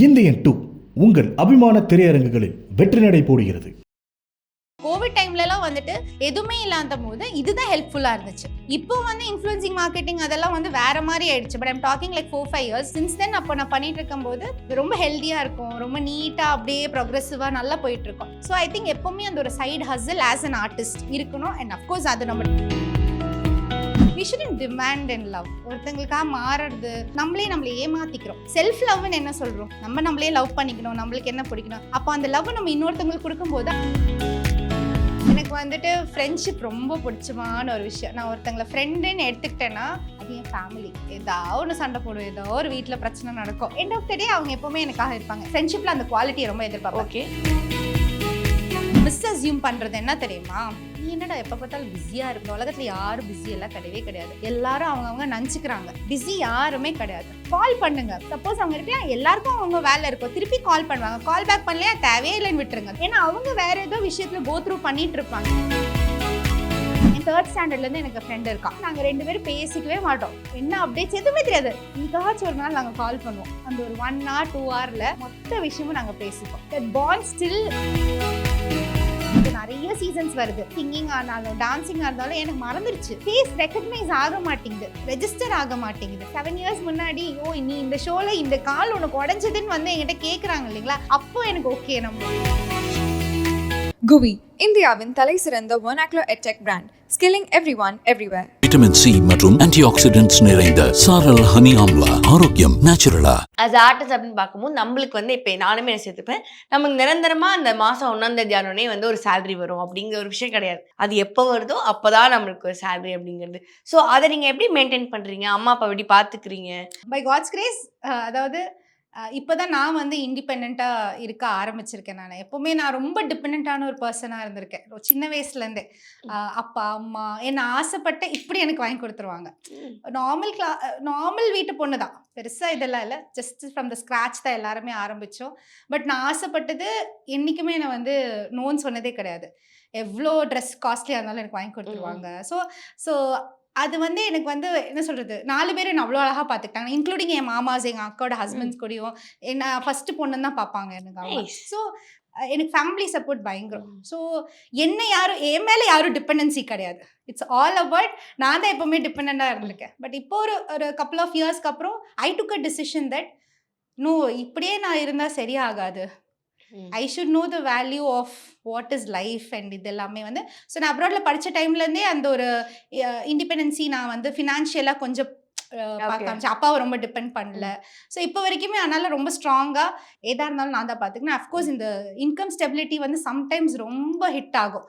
Indian 2 உங்கள் அபிமான திரையரங்குகளில் வெற்றி நடை போடுகிறது. கோவிட் டைம்லலாம் வந்துட்டு எதுவுமே இல்லாத போது இதுதான் ஹெல்ப்ஃபுல்லாக இருந்துச்சு. இப்போ வந்து இன்ஃப்ளூயன்சிங் மார்க்கெட்டிங் அதெல்லாம் வந்து வேற மாதிரி ஆயிடுச்சு. But I'm talking like 4-5 years since தென். அப்போ நான் பண்ணிட்டு இருக்கும்போது ரொம்ப ஹெல்த்தியாக இருக்கும், ரொம்ப நீட்டாக அப்படியே ப்ரோக்ரெசிவாக நல்லா போயிட்டு இருக்கோம். ஸோ ஐ திங்க் எப்பவுமே அந்த ஒரு சைடு ஹஸ்ல் ஆஸ் அன் ஆர்டிஸ்ட் இருக்கணும். அண்ட் அஃப்கோர்ஸ் அது நம்ம we shouldn't demand and love. ஒருத்தங்களுக்காக மாறுறது நம்மளே ஏமாத்திக்கிறோம். செல்ஃப் லவ்னு என்ன சொல்றோம்? நம்மளே லவ் பண்ணிக்கணும், நம்மளுக்கு என்ன பிடிக்கணும். அப்போ அந்த லவ் நம்ம இன்னொருத்தங்களுக்கு கொடுக்கும்போது எனக்கு வந்துட்டு ஃப்ரெண்ட்ஷிப் ரொம்ப பிடிச்சமான ஒரு விஷயம். நான் ஒருத்தங்களை ஃப்ரெண்டுன்னு எடுத்துக்கிட்டேன்னா அது என் ஃபேமிலி. ஏதாவது ஒன்று சண்டை போடுவோம், ஏதோ ஒரு வீட்டில் பிரச்சனை நடக்கும். எண்ட் ஆஃப் த டே அவங்க எப்பவுமே எனக்காக இருப்பாங்க. ஃப்ரெண்ட்ஷிப்பில் அந்த குவாலிட்டியை ரொம்ப எதிர்பார்ப்பேன். ஓகே, மிஸ்அஸ்யூம் பண்ணுறது என்ன தெரியுமா? நீ என்னடா எப்போ பார்த்தாலும் பிஸியாக இருக்கும். உலகத்தில் யாரும் பிஸி எல்லாம் கிடையவே கிடையாது. எல்லாரும் அவங்கவுங்க நினச்சிக்கிறாங்க. பிஸி யாருமே கிடையாது. கால் பண்ணுங்க. சப்போஸ் அவங்க இருக்கலாம், எல்லாருக்கும் அவங்க வேலை இருக்கும், திருப்பி கால் பண்ணுவாங்க. கால் பேக் பண்ணலையா தேவையே இல்லைன்னு விட்டுருங்க. ஏன்னா அவங்க வேற ஏதோ விஷயத்தில் கோ த்ரூ பண்ணிட்டு இருப்பாங்க. என் 3rd ஸ்டாண்டர்ட்லேருந்து எனக்கு ஃப்ரெண்ட் இருக்கான். நாங்கள் 2 பேரும் பேசிக்கவே மாட்டோம். என்ன அப்டேட்ஸ் எதுவுமே தெரியாது. எங்காச்சும் ஒரு நாள் நாங்கள் கால் பண்ணுவோம். அந்த ஒரு 1 hour 2 hourல மொத்த விஷயமும் நாங்கள் பேசிப்போம். That bond still. நிறைய சீசன்ஸ் வருது. சிங்கிங் ஆனாலும் டான்சிங் இருந்தாலும் எனக்கு மறந்துருச்சு. ஃபேஸ் ரெகக்னைஸ் ஆக மாட்டேங்குது, ரெஜிஸ்டர் ஆக மாட்டேங்குது. 7 years முன்னாடி நீ இந்த ஷோல இந்த கால் உனக்கு உடஞ்சதுன்னு வந்து என்கிட்ட கேட்குறாங்க இல்லைங்களா? அப்போ எனக்கு ஓகே. நம்ம GUVI, இந்தியாவின் தலை சிறந்த vernacular edtech brand, skilling everyone everywhere. Vitamin C மற்றும் ஆன்டிஆக்சிடென்ட்ஸ் நிறைந்த சாரல் ஹனி ஆம்லா. ஆரோக்கியம் நேச்சுரலா. அஸ் ஆர்டிஸ்ட் அப்படின்னு பார்க்கும்போது நம்மளுக்கு வந்து இப்போ நானுமே என்ன சேர்த்துப்பேன், நமக்கு நிரந்தரமா அந்த மாதம் 1ஆம் தேதி ஆனோடனே வந்து ஒரு சேலரி வரும் அப்படிங்கிற ஒரு விஷயம் கிடையாது. அது எப்போ வருதோ அப்போதான் நம்மளுக்கு ஒரு சேலரி அப்படிங்கிறது. ஸோ அதை நீங்கள் எப்படி மெயின்டைன் பண்ணுறீங்க? அம்மா அப்பா எப்படி பார்த்துக்கிறீங்க? By God's grace. அதாவது இப்போதான் நான் வந்து இண்டிபெண்ட்டாக இருக்க ஆரம்பிச்சிருக்கேன். நான் எப்போவுமே நான் ரொம்ப டிபெண்ட்டான ஒரு பர்சனாக இருந்திருக்கேன். சின்ன வயசுலேருந்தே அப்பா அம்மா என்ன ஆசைப்பட்ட இப்படி எனக்கு வாங்கி கொடுத்துருவாங்க. நார்மல் வீட்டு பொண்ணு தான், பெருசாக இதெல்லாம் இல்லை. ஜஸ்ட் ஃப்ரம் த ஸ்க்ராட்ச் தான் எல்லாருமே ஆரம்பித்தோம். பட் நான் ஆசைப்பட்டது என்றைக்குமே என்னை வந்து நோன்னு சொன்னதே கிடையாது. எவ்வளோ ட்ரெஸ் காஸ்ட்லியாக இருந்தாலும் எனக்கு வாங்கி கொடுத்துருவாங்க. ஸோ அது வந்து எனக்கு வந்து என்ன சொல்கிறது, 4 பேர் என்ன அவ்வளோ அழகாக பார்த்துக்கிட்டாங்க, இன்க்ளூடிங் என் மாமாஸ், எங்கள் அக்காவோட ஹஸ்பண்ட்ஸ் கூடயும் என்ன ஃபஸ்ட்டு பொண்ணுன்னு தான் பார்ப்பாங்க எனக்கு. ஸோ எனக்கு ஃபேமிலி சப்போர்ட் பயங்கரம். ஸோ என்ன யாரும் என் மேலே யாரும் டிபெண்டன்சி கிடையாது. இட்ஸ் ஆல் அபவுட் நான் தான் எப்போவுமே டிபெண்ட்டாக இருந்திருக்கேன். பட் இப்போ ஒரு couple of yearsக்கு அப்புறம் I took a decision that no, இப்படியே நான் இருந்தால் சரியாகாது. I should know the value of what is life and இது எல்லாமே வந்து. ஸோ நான் அப்ராடில் படித்த டைம்லேருந்தே அந்த ஒரு இண்டிபெண்டன்சி நான் வந்து ஃபினான்ஷியலாக கொஞ்சம் பார்க்க ஆரம்பிச்சேன். அப்பாவை ரொம்ப டிபெண்ட் பண்ணல. ஸோ இப்போ வரைக்குமே அதனால ரொம்ப ஸ்ட்ராங்காக எதாக இருந்தாலும் நான் தான் பார்த்துக்கணும். அஃப்கோர்ஸ் இந்த இன்கம் ஸ்டெபிலிட்டி வந்து சம்டைம்ஸ் ரொம்ப ஹிட் ஆகும்.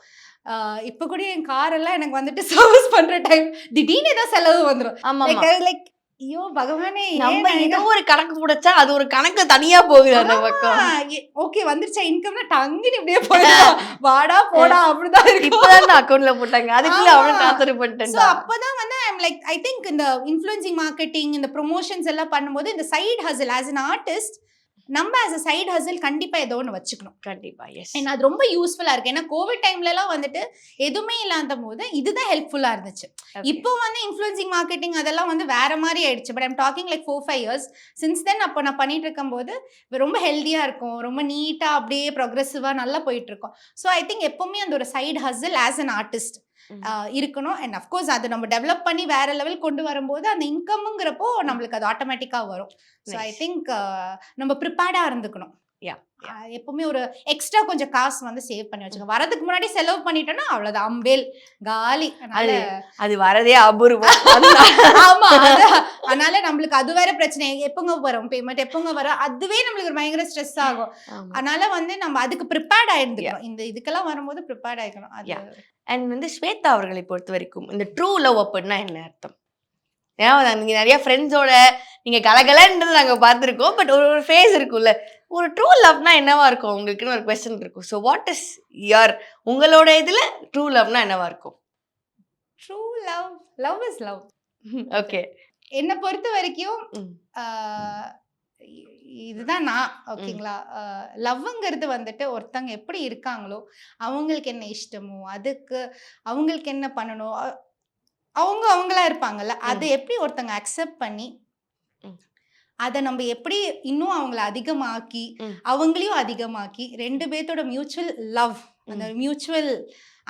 இப்போ கூட என் காரெல்லாம் எனக்கு வந்துட்டு சர்வீஸ் பண்ணுற டைம் திடீர்னு ஏதோ செலவு வந்துடும். லைக் ஐயோ பகவானே, நம்ம ஏதோ ஒரு கணக்கு புடிச்சா அது ஒரு கணக்கு தனியா போகுது அந்த பக்கம். ஓகே வந்துருச்சா இன்கம்னா டங்குன்னு இப்படியே போயிடும், வாடா போடா அப்படிதான் இருக்கு. இப்பதான் அக்கௌண்ட்ல போட்டாங்க, அதுக்குள்ள அவனும் ட்ரான்ஸ்ஃபர் பண்ணிட்டேன். ஸோ அப்பதான் வந்து ஐம் லைக் ஐ திங்க் இந்த இன்ஃப்ளூயன்சிங் மார்க்கெட்டிங், இந்த ப்ரொமோஷன்ஸ் எல்லாம் பண்ணும்போது இந்த side hustle as an artist நம்ம ஆஸ் அ சைட் ஹசில் கண்டிப்பாக ஏதோ ஒன்று வச்சுக்கணும். கண்டிப்பாக எஸ். ஏன்னா அது ரொம்ப யூஸ்ஃபுல்லாக இருக்குது. ஏன்னா கோவிட் டைம்லலாம் வந்துட்டு எதுவுமே இல்லாத போது இதுதான் ஹெல்ப்ஃபுல்லாக இருந்துச்சு. இப்போ வந்து இன்ஃப்ளூயன்சிங் மார்க்கெட்டிங் அதெல்லாம் வந்து வேற மாதிரி ஆயிடுச்சு. But I'm talking like 4-5 years since தென். அப்போ நான் பண்ணிட்டு இருக்கும்போது ரொம்ப ஹெல்த்தியாக இருக்கும், ரொம்ப நீட்டாக அப்படியே ப்ரோக்ரெசிவாக நல்லா போயிட்டு இருக்கோம். ஸோ ஐ திங்க் எப்போவுமே அந்த ஒரு side hustle as an artist இருக்கணும். அண்ட் அஃப்கோர்ஸ் அதை நம்ம டெவலப் பண்ணி வேற லெவல் கொண்டு வரும்போது அந்த இன்கம்ங்கிறப்போ நம்மளுக்கு அது ஆட்டோமேட்டிக்காக வரும். ஸோ ஐ திங்க் நம்ம ப்ரிப்பேர்டாக இருந்துக்கணும். எப்பவுமே ஒரு எக்ஸ்ட்ரா கொஞ்சம் காசு வந்து சேவ் பண்ணி வச்சுக்கோங்க. வரதுக்கு முன்னாடி செலவு பண்ணிட்டோம்னா அவ்வளவுதான், அம்பேல் காலி. அது வரதே அபூர்வம். ஆமா, அதனால நம்மளுக்கு அது வேற பிரச்சனை. எப்பங்க வரும் பேமெண்ட், எப்பங்க வரும், அதுவே நம்மளுக்கு ஒரு பயங்கர ஸ்ட்ரெஸ் ஆகும். அதனால வந்து நம்ம அதுக்கு ப்ரிப்பேர்ட் ஆயிருந்துக்கணும். இந்த இதுக்கெல்லாம் வரும்போது ப்ரிப்பேர்ட் ஆயிக்கணும். அண்ட் வந்து ஸ்வேதா அவர்களை பொறுத்த வரைக்கும் இந்த ட்ரூ லவ் அப்படின்னா என்ன அர்த்தம்? ஏன்னா நீங்க நிறைய ஃப்ரெண்ட்ஸோட நீங்க கலகலன்றது நாங்க பார்த்துருக்கோம். பட் ஒரு ஃபேஸ் இருக்கும்ல, ஒரு ட்ரூ லவ்னா என்னவா இருக்கும் உங்களுக்குன்னு ஒரு கொஸ்டின் இருக்கும். ஸோ வாட் இஸ் யுவர் உங்களோட இதுல ட்ரூ லவ்னா என்னவா இருக்கும்? True love, love is love. Okay, என்னை பொறுத்த வரைக்கும் இதுதான் நான். ஓகேங்களா, லவ்ங்கிறது வந்துட்டு ஒருத்தங்க எப்படி இருக்காங்களோ, அவங்களுக்கு என்ன இஷ்டமோ, அதுக்கு அவங்களுக்கு என்ன பண்ணணும், அவங்களா இருப்பாங்கல்ல, அதை எப்படி ஒருத்தங்க அக்செப்ட் பண்ணி அதை நம்ம எப்படி இன்னும் அவங்கள அதிகமாக்கி அவங்களையும் அதிகமாக்கி 2 பேர்த்தோட மியூச்சுவல் லவ், அந்த மியூச்சுவல்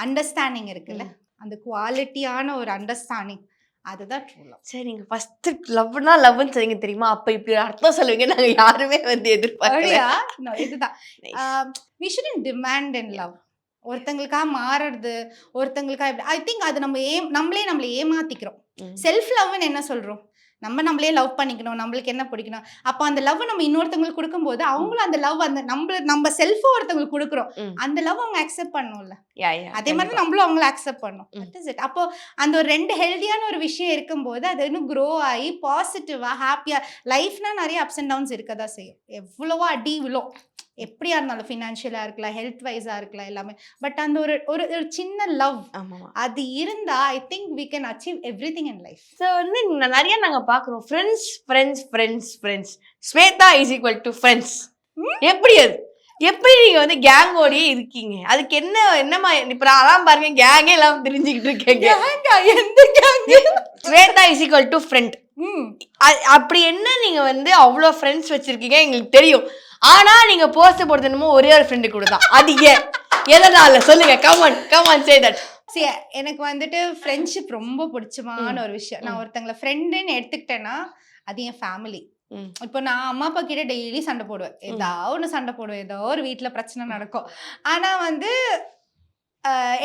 அண்டர்ஸ்டாண்டிங் இருக்குல்ல, அந்த குவாலிட்டியான ஒரு அண்டர்ஸ்டாண்டிங், அதுதான் ட்ரூ லவ். சரி, நீங்க ஃபர்ஸ்ட் லவ்னா லவ்னு சொல்லுங்க தெரியுமா? அப்ப இப்படி ஒரு அர்த்தம் சொல்லுவீங்க நாங்க யாருமே வந்து எதிர்பார்க்கல. இதுதான் we shouldn't demand in love. ஒருத்தங்களுக்காக மாறுறது, ஒருத்தங்களுக்காக ஐ திங்க் அது நம்மளே நம்மளை ஏமாத்திக்கிறோம். செல்ஃப் லவ்னு என்ன சொல்றோம்? நம்மளே லவ் பண்ணிக்கணும், நம்மளுக்கு என்ன பிடிக்கணும். அப்போ அந்த லவ் நம்ம இன்னொருத்தவங்களுக்கு கொடுக்கும்போது அவங்களும் அந்த லவ் அந்த நம்ம செல்ஃபும் ஒருத்தவங்களுக்கு கொடுக்குறோம், அந்த லவ் அவங்க அக்செப்ட் பண்ணும்ல. அதே மாதிரி நம்மளும் அவங்கள அக்செப்ட் பண்ணும். That is it. அப்போ அந்த ஒரு 2 ஹெல்தியான ஒரு விஷயம் இருக்கும்போது அது இன்னும் க்ரோ ஆகி பாசிட்டிவா ஹாப்பியா. லைஃப்னா நிறைய அப்ஸ் அண்ட் டவுன்ஸ் இருக்கதான் செய்யும். எவ்வளவோ அடி விழும், எப்படியா இருந்தாலும், ஃபினான்ஷியலா இருக்கலாம், ஹெல்த் வைஸா இருக்கலாம், எல்லாமே. பட் அந்த ஒரு சின்ன லவ் அது இருந்தா I think we can achieve everything in life. So வந்து நிறைய நாங்க பாக்குறோம் friends friends friends friends, Shweta is equal to friends. எப்படி அது? எப்படி நீங்க வந்து கேங்கோடயே இருக்கீங்க? அதுக்கு என்னமா இப்ப நான் அதான் பாருங்க கேங்கே எல்லாம் தெரிஞ்சுக்கிட்டு இருக்கேங்க. எந்த gang? Shweta is equal to friend. அப்படி என்ன நீங்க வந்து அவ்வளோ ஃப்ரெண்ட்ஸ் வச்சிருக்கீங்க எங்களுக்கு தெரியும். ஆனா நீங்க போஸ்ட் போடுறது என்னமோ ஒரே ஒரு ஃப்ரெண்டு கூட தான். அது எதனால சொல்லுங்க? Come on say that. எனக்கு வந்துட்டு ஃப்ரெண்ட்ஷிப் ரொம்ப பிடிச்சமான ஒரு விஷயம். நான் ஒருத்தங்களை ஃப்ரெண்டுன்னு எடுத்துக்கிட்டேன்னா அது என் ஃபேமிலி. இப்போ நான் அம்மா அப்பா கிட்ட டெய்லி சண்டை போடுவேன், ஏதாவது ஒன்று சண்டை போடுவேன், ஏதோ ஒரு வீட்டில் பிரச்சனை நடக்கும். ஆனா வந்து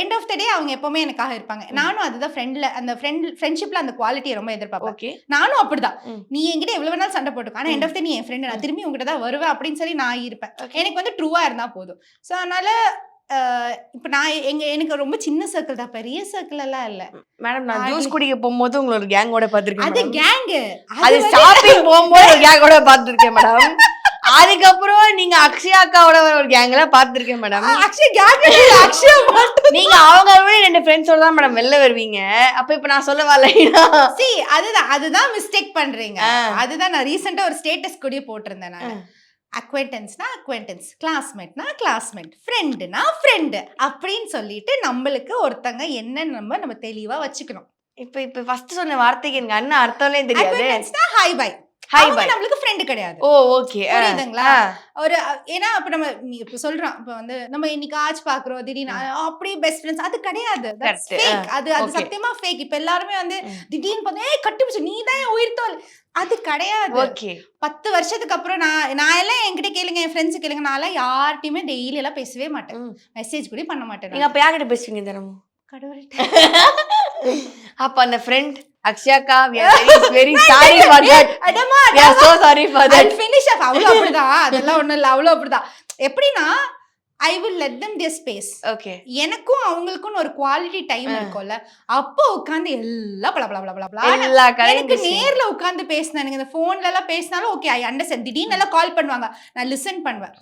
எண்ட் ஆஃப் த டே அவங்க எப்பவுமே எனக்காக இருப்பாங்க. நானும் அதுதான் ஃப்ரெண்ட்ஷிப்ல அந்த குவாலிட்டியை ரொம்ப எதிர்பார்ப்பேன். நானும் அப்படிதான். நீ என்கிட்ட எவ்வளவு வேணாலும் சண்டை போட்டுக்கோ, ஆனா எண்ட் ஆஃப் த நீ என் ஃப்ரெண்டு, நான் திரும்பி உங்ககிட்ட தான் வருவேன் அப்படின்னு சொல்லி நான் இருப்பேன். எனக்கு வந்து ட்ரூவா இருந்தா போதும். ஸோ அதனால இப்ப நான் எனக்கு ரொம்ப சின்ன சர்க்கிள் தான், பெரிய சர்க்கிள் எல்லாம் இல்ல. மேடம் நான் ஜூஸ் குடிக்க போகும்போது உங்களோட கேங்கோட பாத்துருக்கேன். அது கேங். அது ஷாப்பிங் போகும்போது ஒரு கேங்கோட பாத்துருக்கேன் மேடம். அதுக்கப்புறம் நீங்க அக்ஷயா அக்காவோட ஒரு கேங்ல பாத்துருக்கேன் மேடம். நீங்க அவங்க 2 ஃப்ரெண்ட்ஸோட தான் மேடம் வெளில வருவீங்க. அப்ப இப்ப நான் சொல்ல வரலைனா அதுதான் மிஸ்டேக் பண்றீங்க. அதுதான் நான் ரீசெண்டா ஒரு ஸ்டேட்டஸ் கூட போட்டிருந்தேன். நான் அக்வைண்டன்ஸ்னா அக்வைண்டன்ஸ், கிளாஸ்மேட்னா கிளாஸ்மேட், ஃப்ரெண்டுனா ஃப்ரெண்டு அப்படின்னு சொல்லிட்டு நம்மளுக்கு ஒருத்தங்க என்ன நம்ம தெளிவா வச்சுக்கணும். இப்ப ஃபர்ஸ்ட் சொன்ன வார்த்தைக்கு எனக்கு என்ன அர்த்தம்னே தெரியாது. அக்வைண்டன்ஸ்னா ஹை பை, நம்மளுக்கு ஃப்ரெண்ட் கிடையாது. ஓ ஓகே, புரியுதுங்களா? ஒரு ஏன்னா அப்ப நம்ம இப்ப சொல்றோம், இப்ப வந்து நம்ம இன்னைக்கு ஆச்சு பாக்குறோம் திடீர்னு அப்படியே பெஸ்ட் ஃப்ரெண்ட்ஸ், அது கிடையாது. அது சத்தியமா ஃபேக். இப்ப எல்லாருமே வந்து திடீர்னு பார்த்தா கட்டிப்பிடிச்சு நீ தான் உயிர் தோல், அது கிடையாது. 10 வருஷத்துக்கு அப்புறம் நான் எல்லாம் என்கிட்ட கேளுங்க, என் ஃப்ரெண்ட்ஸ் கேளுங்க, நான் எல்லாம் யார்கிட்டயுமே டெய்லி எல்லாம் பேசவே மாட்டேன், மெசேஜ் கூட பண்ண மாட்டேன். நீங்க அப்ப யார்கிட்ட பேசுவீங்க தினமும்? கடவுள்கிட்ட. அப்ப அந்த friend அக்ஷயாக்கா we are very sorry for that. we are so sorry for that. finish up. அவ்வளவு அப்படிதான், அதெல்லாம் ஒண்ணும் இல்ல, அவ்வளவு அப்படிதான். எப்படின்னா I will let them their space. Okay. எனக்கும் அவங்களுக்கும் ஒரு குவாலிட்டி டைம் இருக்கும்ல, அப்போ உட்கார்ந்து எல்லாம் பல பல பல பல எல்லா எனக்கு நேர்ல உட்கார்ந்து பேசினானுங்க. இந்த போன்ல எல்லாம் பேசினாலும் ஓகே, ஐ அண்டர்ஸ்டாண்ட். திடீர்னு எல்லாம் கால் பண்ணுவாங்க, நான் லிசன் பண்ணுவேன்.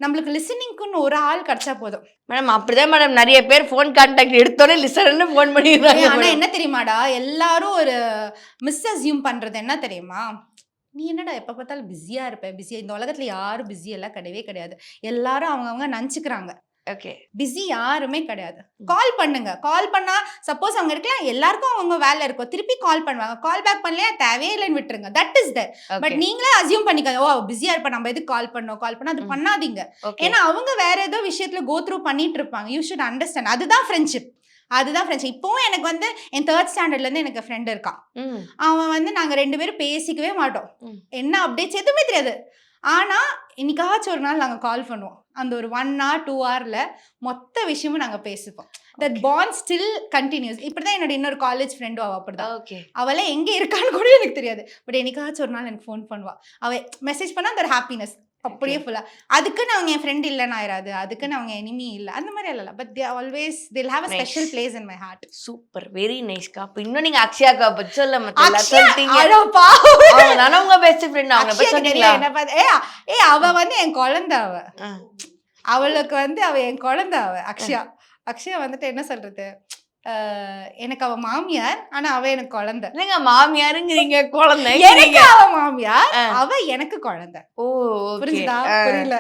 நம்மளுக்கு லிசனிங்க்குன்னு ஒரு ஆள் கிடைச்சா போதும் மேடம். அப்படிதான் மேடம் நிறைய பேர் போன் கான்டாக்ட் எடுத்தோடனே லிசன்னு போன் பண்ணிடுறாங்க. ஆனா என்ன தெரியுமாடா, எல்லாரும் ஒரு மிஸ்அஸ்யூம் பண்றது என்ன தெரியுமா, நீ என்னடா எப்போ பார்த்தாலும் பிஸியா இருப்ப, பிஸியா. இந்த உலகத்துல யாரும் பிஸி எல்லாம் கிடையவே கிடையாது. எல்லாரும் அவங்கவுங்க நினச்சிக்கிறாங்க. ஓகே, பிஸி யாருமே கிடையாது. கால் பண்ணுங்க, கால் பண்ணா சப்போஸ் அவங்க இருக்கலாம், எல்லாருக்கும் அவங்க வேலை இருக்கும், திருப்பி கால் பண்ணுவாங்க. கால் பேக் பண்ணலையா தேவையே இல்லைன்னு விட்டுருங்க. That is that. பட் நீங்களே அசியூம் பண்ணிக்காது, ஓ பிஸியா இருப்ப நம்ம எதுக்கு கால் பண்ணா அது பண்ணாதீங்க. ஏன்னா அவங்க வேற ஏதோ விஷயத்துல கோ த்ரூ பண்ணிட்டு இருப்பாங்க. You should understand. அதுதான் ஃப்ரெண்ட்ஷிப். இப்போவும் எனக்கு வந்து என் 3rd ஸ்டாண்டர்ட்லேருந்து எனக்கு ஃப்ரெண்ட் இருக்கான். அவன் வந்து நாங்கள் 2 பேரும் பேசிக்கவே மாட்டோம், என்ன அப்டேட்ஸ் எதுவுமே தெரியாது. ஆனால் இன்னைக்காச்சும் ஒரு நாள் நாங்கள் கால் பண்ணுவோம். அந்த ஒரு 1 hour 2 hourல மொத்த விஷயமும் நாங்கள் பேசிப்போம். That bond still continuous. இப்படிதான் என்னோட இன்னொரு காலேஜ் ஃப்ரெண்டும் அவள் அப்படிதான். அவளை எங்கே இருக்கான்னு கூட எனக்கு தெரியாது. பட் என்னைக்காச்சும் ஒரு நாள் எனக்கு ஃபோன் பண்ணுவாள். அவள் மெசேஜ் பண்ணால் அந்த ஒரு ஹாப்பினஸ் அப்படியே ஃபுல்லா. அதுக்குன்னு அவங்க என் ஃப்ரெண்ட் இல்லைன்னு ஆயிராது, அதுக்குன்னு அவங்க எனிமி இல்லை, அந்த மாதிரி இல்ல. But they always they'll have a special place in my heart. Super, very நைஸ்க்கா. அப்ப இன்னும் நீங்க அக்ஷயாக்கா பத்தி சொல்ல உங்க பெஸ்ட் ஃப்ரெண்ட் அவங்க பத்தி சொன்னீங்களா? என்ன பார்த்து அவ வந்து என் குழந்தை. அவளுக்கு வந்து அவ என் குழந்தை. அக்ஷயா வந்துட்டு என்ன சொல்றது, எனக்கு அவ மாமியார், ஆனா அவ எனக்கு குழந்தை. இல்லைங்க, மாமியாருங்கிறீங்க, குழந்தை. எனக்கு அவ மாமியார், அவ எனக்கு குழந்தை. ஓ புரியுதா? புரியல.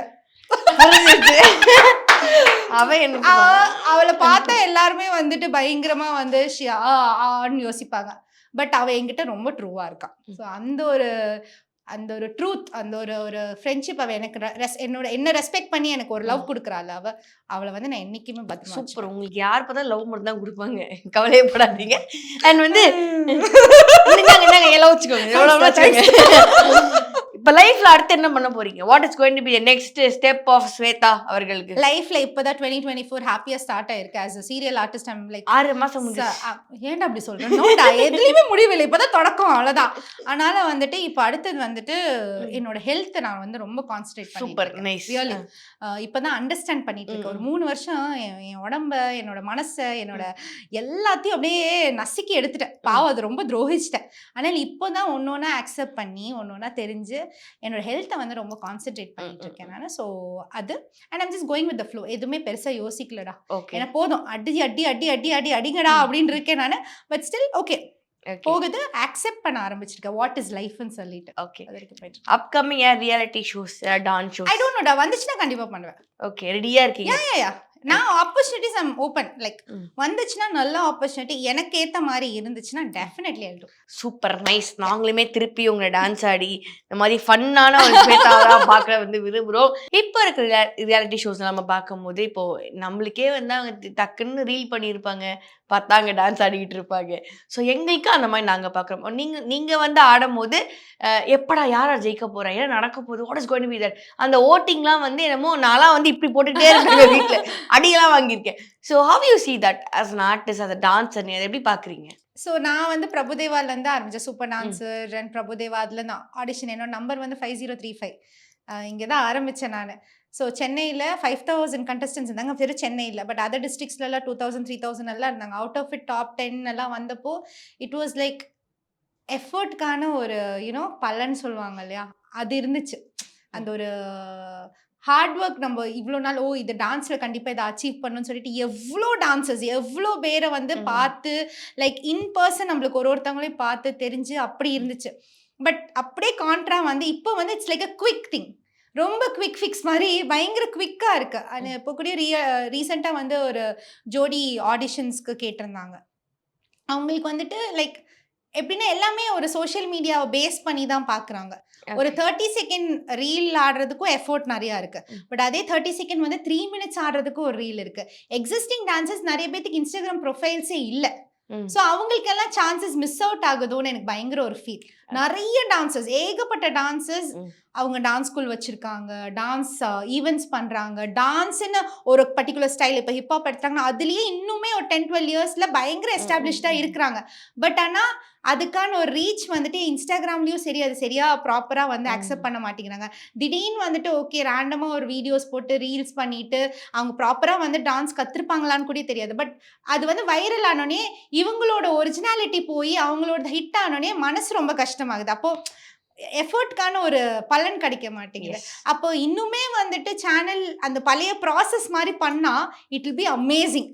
அவளை பார்த்தா எல்லாருமே வந்துட்டு பயங்கரமா வந்து யோசிப்பாங்க. பட் அவ என்கிட்ட ரொம்ப ட்ரூவா இருக்கா. ஸோ அந்த ஒரு அந்த ஒரு ட்ரூத், அந்த ஒரு ஒரு ஃப்ரெண்ட்ஷிப், அவள் எனக்கு என்ன ரெஸ்பெக்ட் பண்ணி எனக்கு ஒரு லவ் கொடுக்குறாள், அவளை வந்து நான் என்னைக்குமே பத்திரமா சூப்பர். உங்களுக்கு யார் பார்த்தா லவ் மட்டும் தான் கொடுப்பாங்க, கவலையப்படாதீங்க. அண்ட் வந்து எல்லாம் வச்சுக்கோங்க, எவ்வளோ வச்சுக்கோங்க. இப்போ லைஃப்ல அடுத்து என்ன பண்ண போறீங்க? What is going to be the next step of Shweta அவர்களுக்கு? லைஃப்ல இப்போதான் 2024 ஹாப்பியா ஸ்டார்ட் ஆயிருக்கு. As a serial artist I'm like 6 மாசம் ஏன்டா அப்படி சொல்றேன்? நோடா, எதுலயுமே முடியவில்லை, இப்பதான் தொடக்கம், அவ்வளவுதான். அதனால வந்துட்டு இப்போ அடுத்தது வந்துட்டு என்னோட ஹெல்த் நான் வந்து ரொம்ப கான்சென்ட்ரேட் பண்ணி. Super nice. ரியலி இப்பதான் அண்டர்ஸ்டாண்ட் பண்ணிட்டு இருக்கேன். ஒரு 3 வருஷம் என் உடம்ப, என்னோட மனசை, என்னோட எல்லாத்தையும் அப்படியே நசுக்கி எடுத்துட்டேன். பாவம், அது ரொம்ப துரோகிச்சிட்டேன். ஆனால் இப்போதான் ஒன்னொன்னா அக்செப்ட் பண்ணி ஒன்னொன்னா தெரிஞ்சு என்னோட ஹெல்த்தை வந்து ரொம்ப கான்சென்ட்ரேட் பண்ணிட்டு இருக்கேன் நான். ஸோ அது and I'm just going with the flow. எதுவுமே பெருசா யோசிக்கலடா, எனக்கு போதும் அடி அடி அடி அடி அடி அடிங்கடா அப்படின்னு இருக்கேன் நான். பட் ஸ்டில் ஓகே போகுது, அக்செப்ட் பண்ண ஆரம்பிச்சிருக்கேன் வாட் இஸ் லைஃப்னு சொல்லிட்டு. Okay, upcoming reality shows, dance shows? I don't நோடா, வந்துச்சுன்னா கண்டிப்பா பண்ணுவேன். ஓகே, ரெடியா இருக்கீங்க? யா நான் ஆப்பர்ச்சுனிட்டிஸ் ஐம் ஓப்பன். லைக் வந்துச்சுன்னா நல்ல ஆப்பர்ச்சுனிட்டி எனக்கு ஏத்த மாதிரி இருந்துச்சுன்னா definitely I will do. Super nice. நாங்களுமே திருப்பி உங்களை டான்ஸ் ஆடி இந்த மாதிரி ஃபன்னான ஒரு ஸ்வேதாவா பார்க்க வந்து விரும்புகிறோம். இப்போ இருக்கிற ரியாலிட்டி ஷோஸ் நம்ம பார்க்கும்போது இப்போ நம்மளுக்கே வந்து அவங்க டக்குன்னு ரீல் பண்ணியிருப்பாங்க, பார்த்தா அங்கே டான்ஸ் ஆடிக்கிட்டு இருப்பாங்க. ஸோ எங்களுக்கு அந்த மாதிரி நாங்கள் பார்க்குறோம். நீங்கள் வந்து ஆடும்போது எப்படா யாரா ஜெயிக்க போகிறா, என்ன நடக்க போகுது, what is going to be there, அந்த ஓட்டிங்லாம் வந்து என்னமோ நான்லாம் வந்து இப்படி போட்டுக்கிட்டே இருக்கேன், வீட்டில் அடியெல்லாம் வாங்கியிருக்கேன். So how you see that as an artist, as a dancer, நீ அதை எப்படி பார்க்குறீங்க? ஸோ நான் வந்து பிரபுதேவாலேருந்து ஆரம்பிச்சேன். சூப்பர் டான்சர் அண்ட் பிரபுதேவா அதுலேருந்து ஆடிஷன். என்னோட நம்பர் வந்து 5035. இங்கே தான் ஆரம்பித்தேன் நான். ஸோ சென்னையில் 5000 கண்டஸ்டன்ஸ் இருந்தாங்க வெறும் சென்னையில். பட் அதர் டிஸ்ட்ரிக்ஸ்லாம் 2000 3000 எல்லாம் இருந்தாங்க. அவுட் ஆஃப் இட் டாப் 10 எல்லாம் வந்தப்போ இட் வாஸ் லைக் எஃபர்ட்கான ஒரு யூனோ பலன் சொல்லுவாங்க இல்லையா, அது இருந்துச்சு. அந்த ஒரு ஹார்ட் ஒர்க், நம்ம இவ்வளோ நாள் இது டான்ஸில் கண்டிப்பாக இதை அச்சீவ் பண்ணணும்னு சொல்லிட்டு எவ்வளோ டான்சர்ஸ், எவ்வளோ பேரை வந்து பார்த்து லைக் இன் பர்சன் நம்மளுக்கு ஒருத்தவங்களையும் பார்த்து தெரிஞ்சு அப்படி இருந்துச்சு. பட் அப்படியே கான்ட்ரா வந்து இப்போ வந்து it's like a quick thing, ரொம்ப குவிக் ஃபிக்ஸ் மாதிரி பயங்கர குவிக்காக இருக்குது. அது இப்போ கூட ரீசெண்டாக வந்து ஒரு ஜோடி ஆடிஷன்ஸ்க்கு கேட்டிருந்தாங்க. அவங்களுக்கு வந்துட்டு லைக் எப்படின்னா எல்லாமே ஒரு சோஷியல் மீடியாவை பேஸ் பண்ணி தான் பார்க்குறாங்க. ஒரு 30 செகண்ட் ரீல் ஆடுறதுக்கும் எஃபோர்ட் நிறையா இருக்குது. பட் அதே 30 செகண்ட் வந்து 3 மினிட்ஸ் ஆடுறதுக்கும் ஒரு ரீல் இருக்குது. எக்ஸிஸ்டிங் டான்சர்ஸ் நிறைய பேருக்கு இன்ஸ்டாகிராம் ப்ரொஃபைல்ஸே இல்லை. ஸோ அவங்களுக்கெல்லாம் சான்சஸ் மிஸ் அவுட் ஆகுதோன்னு எனக்கு பயங்கர ஒரு ஃபீல். நிறைய டான்சர்ஸ், ஏகப்பட்ட டான்சர்ஸ் அவங்க டான்ஸ் ஸ்கூல் வச்சுருக்காங்க, டான்ஸ் ஈவெண்ட்ஸ் பண்ணுறாங்க, டான்ஸ்ன்னு ஒரு பர்டிகுலர் ஸ்டைல் இப்போ ஹிப்ஹாப் எடுத்தாங்கன்னா அதுலேயே இன்னுமே ஒரு 10-12 இயர்ஸில் பயங்கர எஸ்டாப்ளிஷ்டாக இருக்கிறாங்க. பட் ஆனால் அதுக்கான ஒரு ரீச் வந்துட்டு இன்ஸ்டாகிராம்லேயும் சரி அது சரியாக ப்ராப்பராக வந்து அக்செப்ட் பண்ண மாட்டேங்கிறாங்க. திடீர்னு வந்துட்டு ஓகே ரேண்டமாக ஒரு வீடியோஸ் போட்டு ரீல்ஸ் பண்ணிட்டு அவங்க ப்ராப்பராக வந்து டான்ஸ் கற்றுருப்பாங்களான்னு கூட தெரியாது. பட் அது வந்து வைரல் ஆனோடனே இவங்களோட ஒரிஜினாலிட்டி போய் அவங்களோட ஹிட் ஆனோடனே மனசு ரொம்ப கஷ்டமாகுது. அப்போது எஃபர்ட்கான ஒரு பலன் கிடைக்க மாட்டேங்குது. அப்போ இன்னுமே வந்துட்டு சேனல் அந்த பழைய ப்ராசஸ் மாதிரி பண்ணா இட் வில் பி அமேசிங்,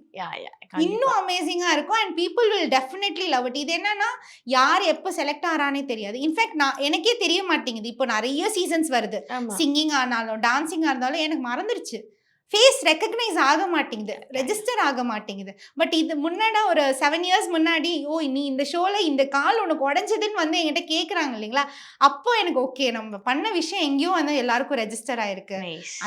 இன்னும் அமேசிங்கா இருக்கும். And people will definitely love it. இது என்னன்னா யார் எப்போ செலக்ட் ஆறானே தெரியாது. இன்ஃபேக்ட் எனக்கே தெரிய மாட்டேங்குது. இப்போ நிறைய சீசன்ஸ் வருது, சிங்கிங் ஆனாலும் டான்சிங்கா இருந்தாலும் எனக்கு மறந்துருச்சு. ஃபேஸ் ரெக்கக்னைஸ் ஆக மாட்டேங்குது, ரெஜிஸ்டர் ஆக மாட்டேங்குது. பட் இது முன்னாடி ஒரு 7 இயர்ஸ் முன்னாடி நீ இந்த ஷோவில் இந்த கால் உனக்கு உடஞ்சதுன்னு வந்து என்கிட்ட கேட்குறாங்க இல்லைங்களா, அப்போ எனக்கு ஓகே நம்ம பண்ண விஷயம் எங்கேயோ வந்து எல்லாருக்கும் ரெஜிஸ்டர் ஆயிருக்கு.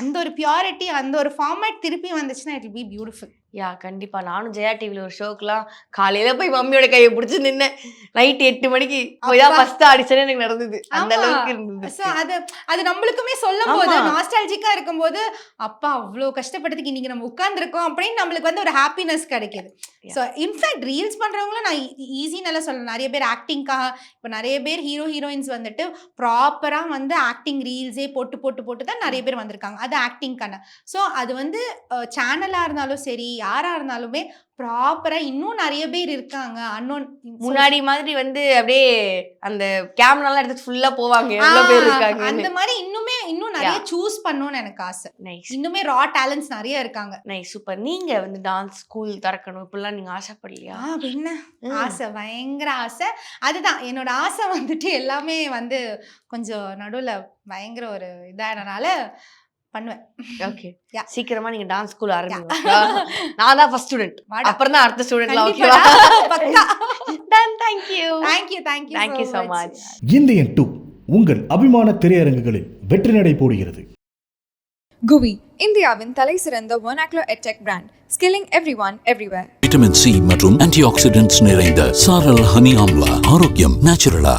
அந்த ஒரு பியூரிட்டி, அந்த ஒரு ஃபார்மேட் திருப்பி வந்துச்சுன்னா இட் வில் பி பியூட்டிஃபுல். யா கண்டிப்பா. நானும் ஜெயா டிவில ஒரு ஷோக்கெல்லாம் காலையில போய் மம்மியோட கையை பிடிச்சி நின்னேன். நைட் 8 மணிக்கு போய் தான் ஃபர்ஸ்ட் ஆடிஷன் எனக்கு நடந்தது. அந்த அளவுக்கு இருந்தது. ஸோ அது நம்மளுக்குமே சொல்லும் போது நாஸ்டாலஜிக்கா இருக்கும்போது அப்பா அவ்வளோ கஷ்டப்பட்டதுக்கு இன்னைக்கு நம்ம உட்கார்ந்துருக்கோம் அப்படின்னு நம்மளுக்கு வந்து ஒரு ஹாப்பினஸ் கிடைக்குது. ஸோ இன்ஃபேக்ட் ரீல்ஸ் பண்றவங்களும் நான் ஈஸி நல்லா சொல்லலாம். நிறைய பேர் ஆக்டிங்காக இப்போ நிறைய பேர் ஹீரோயின்ஸ் வந்துட்டு ப்ராப்பராக வந்து ஆக்டிங் ரீல்ஸே போட்டு தான் நிறைய பேர் வந்திருக்காங்க. அது ஆக்டிங்கான. ஸோ அது வந்து சேனலாக இருந்தாலும் சரி யாரா இருந்தாலுமே ப்ராப்பரா இன்னும் நிறைய பேர் இருக்காங்க. அன்னோன் முன்னாடி மாதிரி வந்து அப்படியே அந்த கேமராலாம் எடுத்து ஃபுல்லா போவாங்க, எவ்வளவு பேர் இருக்காங்க. அந்த மாதிரி இன்னும் நிறைய சூஸ் பண்ணணும்னு எனக்கு ஆசை. நைஸ். இன்னுமே ரா டேலண்ட்ஸ் நிறைய இருக்காங்க. Nice, super. நீங்க வந்து டான்ஸ் ஸ்கூல் திறக்கணும் இப்படிலாம் நீங்க ஆசைப்படலையா? என்ன ஆசை, பயங்கர ஆசை. அதுதான் என்னோட ஆசை வந்துட்டு எல்லாமே வந்து கொஞ்சம் நடுவுல பயங்கர ஒரு இதானனால பண்ணுவேன். ஓகே, சீக்கிரமா நீங்க டான்ஸ் ஸ்கூல் ஆரம்பிங்க. நான் தான் ஃபர்ஸ்ட் ஸ்டூடண்ட், அப்புறம் தான் அடுத்த ஸ்டூடண்ட்லாம். ஓகேவா? பக்கா. Ton. Thank you. Thank you so much. Indian 2 உங்கள் அபிமான திரையரங்குகளில் வெற்றி நடை போடுகிறது. குவி இந்தியாவின் தலை சிறந்த vernacular edtech brand, skilling everyone everywhere. Vitamin C மற்றும் ஆன்டி ஆக்சிடென்ட்ஸ் நிறைந்த சாரல் ஹனி ஆம்லா, ஆரோக்கியம் நேச்சுரலா.